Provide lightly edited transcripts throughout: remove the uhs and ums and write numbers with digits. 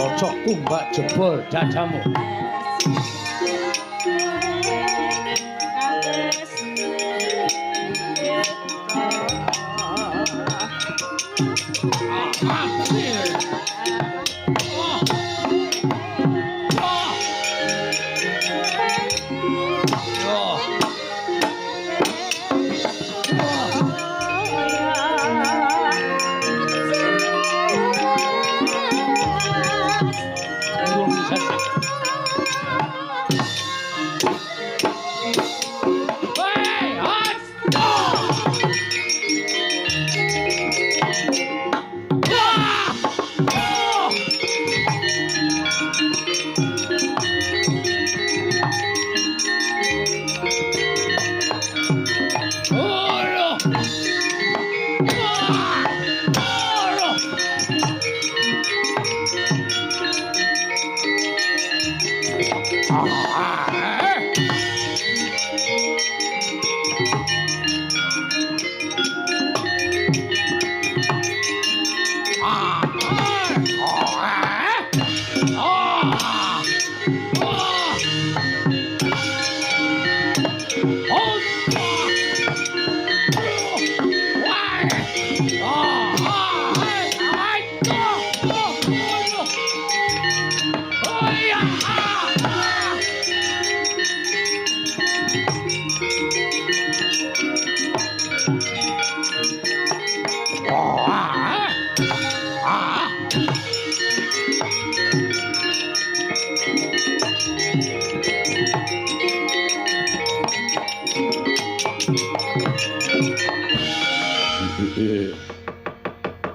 cocok kumbak jebol dadamu.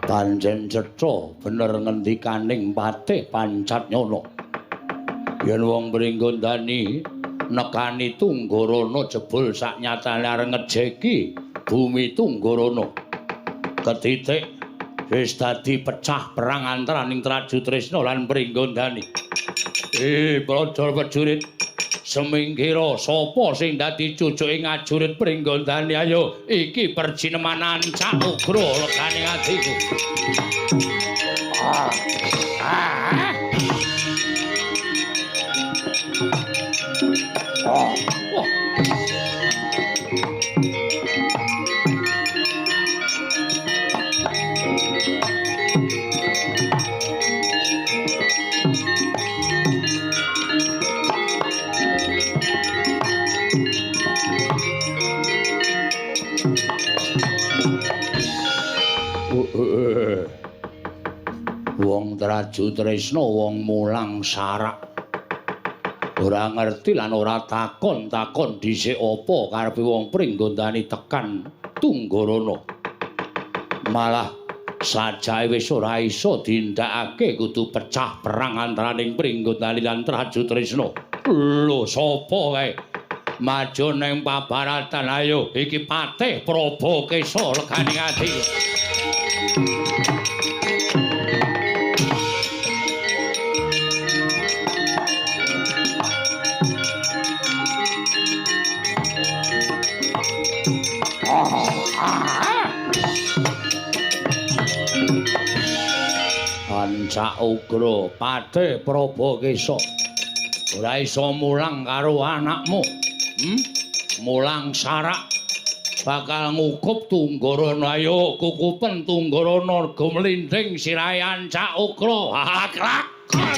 Panjen cetha bener ngendikaning Patih Pancatnyana. Yen wong Pringgondani nekani Tunggarana jebul saknyatane areng ngejeki bumi Tunggarana. Ketitik wis dadi pecah perang antaraning Traju Tresna lan Pringgondani. Prajurit semingkira sapa sing dadi cucuking ajurit Pringgondani? Ayo iki perjinemanan Cak Ugra lekane atiku. Wong Traju Tresna wong mulang sarak. Ora ngerti lan ora takon-takon dhisik apa karepe wong Pringgondani tekan Tunggarana. Malah sajake wis ora iso dindakake kudu pecah perang antaraning Pringgondani lan Traju Tresna. Lho sapa kae? Maju ning pabaratan ayo iki Patih Probakesa legane ati. Cak Ugra Patih Probakesa ora iso mulang karo anakmu. Mulang sarak bakal ngukup Tunggarana. Ayo kukupen Tunggarana gumlinding sirayan Cak Ugra. Klakon.